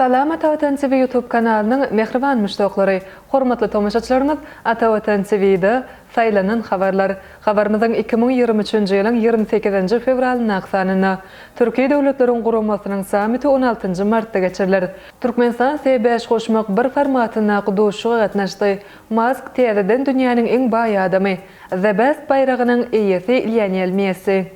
Salam Atavatan TV YouTube kanalının mehriban müştaqlary, hormatly tomoşaçylarymyz, Atavatan TV'de saylanan habarlar. Habarymyzyň 2023-nji ýylyň 28-nji fevralyny aksanyny Türkiýe Döwletleriň Guramasynyň samiti 16-njy martda geçirilir. Türkmenistan S5 goşmak bir formatyna guduşyga gatnaşdy. Musk täzeden dünýäniň iň baý adamy, The Best bayragynyň eýesi Lionel Messi.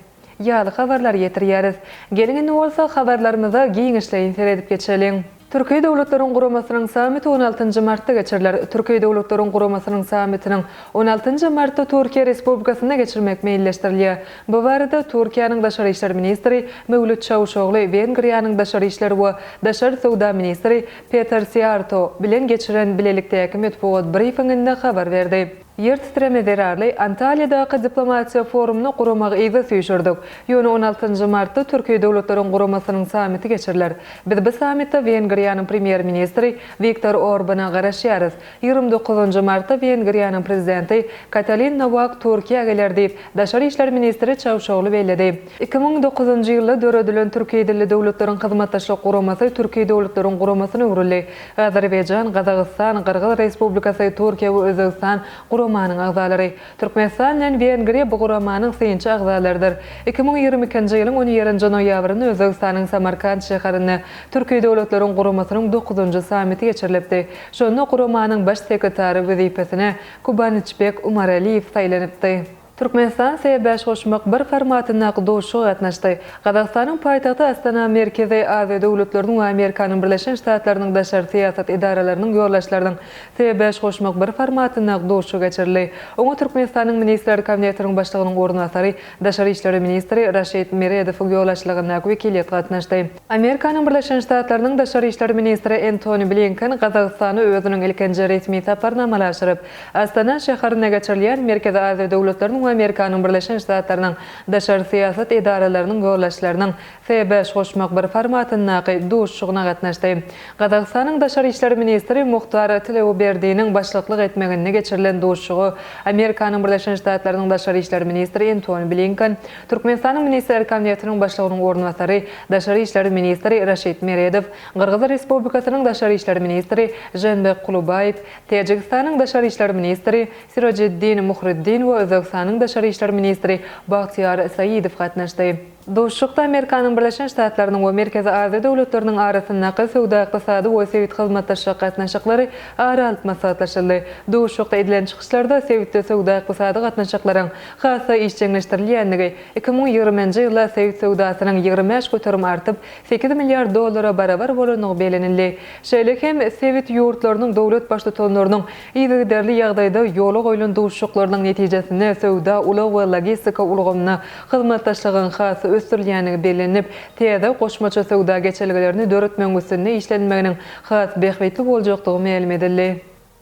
Ýaly habarlar ýetirýäris. Gelin bolsa habarlarymyza giňişleýin seredip geçelim. Türkiýe Döwletleriň Guramasynyň samiti 16-njy martda geçiriler. Türkiýe Döwletleriň Guramasynyň samitiniň 16-njy martda Türkiýe Respublikasyna geçirmek meýilleşdirilýär. Bu barada Türkiýanyň Daşary işler ministri Mevlüt Çavuşoglu, Wengriýanyň Daşary işler we Daşary sowda ministri Peter Siarto bilen geçiren bilelikdäki medeniýet briefinginde habar berdi. Yer titreme derarly Antalya'daky diplomatiýa forumuna guramagy ýygy süýşürdik. Ýöne 16-njy martda Türkiýe Döwletleriň Guramasynyň samiti geçiriler. Biz bu samitde Wengriýanyň premier ministri Viktor Orbana garaşýarys. 29-njy martda Wengriýanyň prezidenti Katalin Novak Türkiýe geler diýip Daşary işler ministri Çavuşoglu beýledi. 2009-njy ýylda döredilen Türkiýe dilli döwletleriň hyzmatdaşlyk guramasy Türkiýe Döwletleriň Guramasyna öwrüldi. Azerbaýjan, Gazagystan, Qırgyz Respublikasy, Türkiýe we Özbegistan Guramanyň agzalary. Türkmenistan bilen Wengriýa bu guramanyň synçy agzalardyr. 2022-nji ýylyň 17-nji noýabrynda Özbegistanyň Samarkand şäherinde Türkiýe Döwletleriň Guramasynyň 9-njy samiti geçirilipdi. Şonu guramanyň baş sekretary wezipesine Kubanычbek Umaraliýew saýlanypdy. Türkmenistan S5 goşmak bir formatyna guduşyga gatnaşdy. Gazagystanyň paýtagty Astana Merkezi Aziýa döwletleriniň we Amerikanyň Birleşen Ştatlarynyň daşary siýasat idaralarynyň ýoldaşlarynyň S5 goşmak bir formatyna guduşyga geçirildi. Oňa Türkmenistanyň Ministrler Kabinetiniň başlygynyň ornasary, Daşary işleri ministri Raşid Meredow ýoldaşlygyna wekiliyet gatnaşdy. Amerikanyň Birleşen Ştatlarynyň Daşary işleri ministri Antony Blinken Gazagystany özüniň ilkinji resmi saparnamalaşyryp, Astana şäherine geçirilýän Merkezi Aziýa döwletleriniň Amerikanyň Birleşen Ştatlarynyň daşary siýasat idaralarynyň ýoldaşlarynyň S5 goşmak bir formatyna guduşygyna gatnaşdy. Gazagystanyň daşary işleri ministri Muhtar Tilewberdiňiň başlyklyk etmeginde geçirilen guduşygy Amerikanyň Birleşen Ştatlarynyň daşary işleri ministri Antony Blinken, Türkmenistanyň Ministrler Kabinetiniň başlygynyň ornasary, daşary işleri ministri Raşid Meredow, Qırgyz Respublikasynyň daşary işleri ministri Jenbek Kulubayev, Täjikistanyň daşary işleri ministri Sirojiddin Muhriddin we Özbegistanyň daşary işler ministri Bagtyar Saýidow gatnaşdy. Doşukda Amerikanyň Birleşen Ştatlarynyň we Merkezi Aziýa döwletleriniň arasyndaky sowda ykdysady we sewit hyzmatdaşlyk gatnaşyklary araltmasatlaşyldy. Doşukda edilen çykyşlarda sewitde sowda ykdysady gatnaşyklaryň hassa işçileşdirilýänligi 2020-nji ýylda sewit sowdasynyň 25 göterim artyp 8 milliard dollara barabar bolanyny belenildi. Şeýle hem sewit ýurtlarynyň döwlet başlyklarynyň ýygyderli ýagdaýda ýola goýulan doşuklarynyň netijesinde sowda ulag we logistika ulgamyna hyzmatdaşlygyň hassa ösdürilýänligi belenip, täze goşmaça sowda geçelgilerini döretmek üstünde işlenmeginiň has behbetli boljakdygy ma'lum edildi.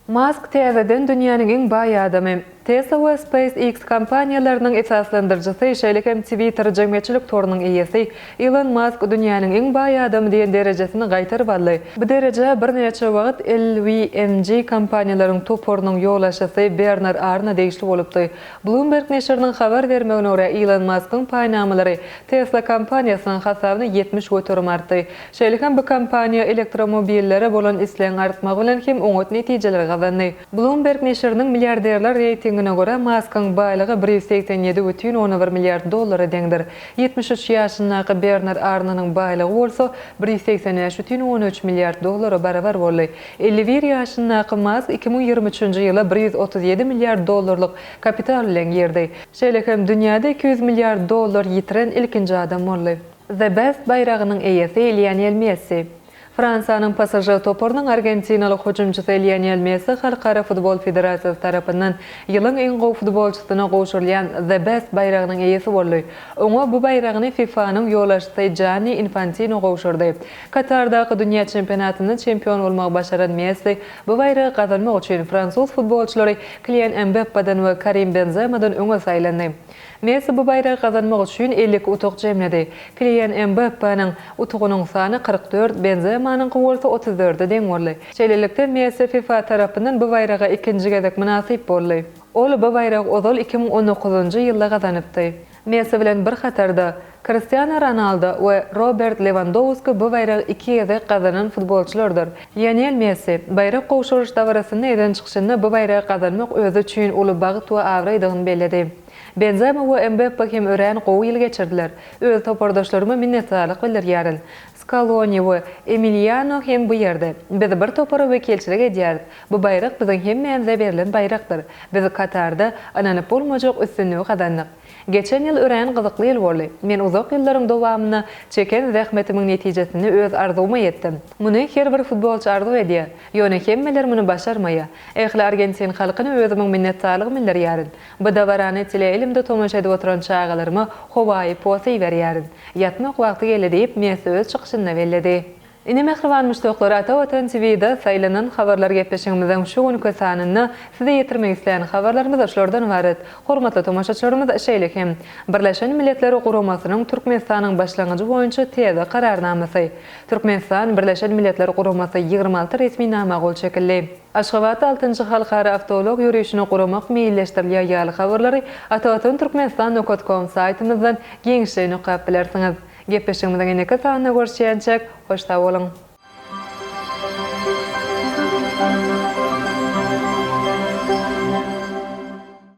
Musk täzeden dünýäniň iň baý adamy. Tesla we SpaceX kompaniýalarynyň esaslandyrjysy, şeýle hem Twitter jemgyýetçilik torunyň eýesi Elon Musk dünýäniň iň baý adamy diýen derejesini gaýtaryp aldy. Bu dereje bir neçe wagt LVMH kompaniýalarynyň topurynyň ýoldaşysy Bernard Arnault degişli bolupdy. Bloomberg neşriniň habar bermegine görä Elon Musk'yň paýnamalary Tesla kompaniýasynyň hasabyny 70 göterim artdy. Şeýle hem bu kompaniýa elektromobillere bolan isleň artmagy bilen hem oňat netijeler gazandy. Bloomberg neşriniň milliarderler reytingine göre Musk'ın baylygy 187,1 milliard dollara deňdir. 73 ýaşyndaky Bernard Arnault'nyň baylygy bolsa 183,13 milliard dollara barabar boldy. 51 ýaşyndaky Musk 2023-nji ýyla 137 milliard dollarlyk kapital bilen ýerdi. Şeýle hem dünýäde 200 milliard dollar ýitiren ilkinji adam boldy. The Best bayragynyň eýesi Lionel Messi. Fransanyň pasajer topurynyň Argentinalyk hujumçysy Lionel Messi Halkara Futbol Federasiýasy tarapyndan ýylyň iň gowy futbolçusyna goşurylan The Best bayragynyň eýesi boldy. Oňa bu bayragyny FIFA'nyň ýoldaşçysy Gianni Infantino goşurdy. Katardaky dünýä çempionatynda çempion bolmagy başaran Messi bu bayragi gazanmak üçin Fransuz futbolçulary Kylian Mbappe'den we Karim Benzema'dan öňe saýlandy. Messi bu bayragi gazanmak üçin 50 utuk jemledi. Kylian Mbappe'niň utugynyň sany 44, Benzema'nyň bolsa 34 deň boldy. Şeýlelikde Messi FIFA tarapyndan bu bayraga ikinji gezek münasip boldy. Ol bu bayrag ozal 2019-njy ýylda gazanypdy. Messi bilen bir hatarda Cristiano Ronaldo we Robert Lewandowski bu bayraq 2 ýerde gazanan futbolçulardyr. Lionel Messi bayraq gowşuruş davrasynda eden çykyşynda bu bayraq gazanmak özü üçin uly bagyt we awraýdygyny bellädi. Benzema we Mbappé hem ören gowy ýyl geçirdiler. Öz topardaşlaryma minnetdarlyk bildirýärin. Scaloni we Emiliano hem bu ýerde. Biz bir topara wekilçilik edýär. Bu bayraq biziň hemmämize berilen bayraqdyr. Biz Katarda ananyp bolmajak üstünlügi gazandyk. Geçen ýyl ören gyzykly ýyl boldy. Men uzak ýyllaryň dowamyna çeken zähmetimiň netijesini öz arzuwma ýetdim. Muny her bir futbolçy arzu edýär. Ýöne hemmeler muny başarmaýar. Ähli Argentin halkyny özümiň minnetdarlygy bildirýärin. Bu dawarany teleýelimde tomaşa edip oturan çağalaryma howaý posy berýärin. Ýatmak wagty geldi diýip Messi öz çykyşynda belledi. Ine mehriban müştoklar Ata Watan TV'de saylanan habarlar gepleşigimizden şu gün kösanyny size ýetirmek isleýän habarlarymyz şolardan ibaret. Hormatly tomaşaçylarymyz şeýlekem. Birleşen Milletler Guramasynyň Türkmenistanyň başlangyjy boýunça teze kararnamasy. Türkmenistan Birleşen Milletler Guramasy 26 resmi nama gol çekildi. Aşgabat 6-njy halkara awtolog ýürüýüşini guramak meýilleşdirilýän ýaly habarlary Ata Watan Türkmenistan.com saýtymyzdan geňişlerini gapylarsyňyz. Gepleşigimizden ine kösanyny görüşýänçek hoşta bolun.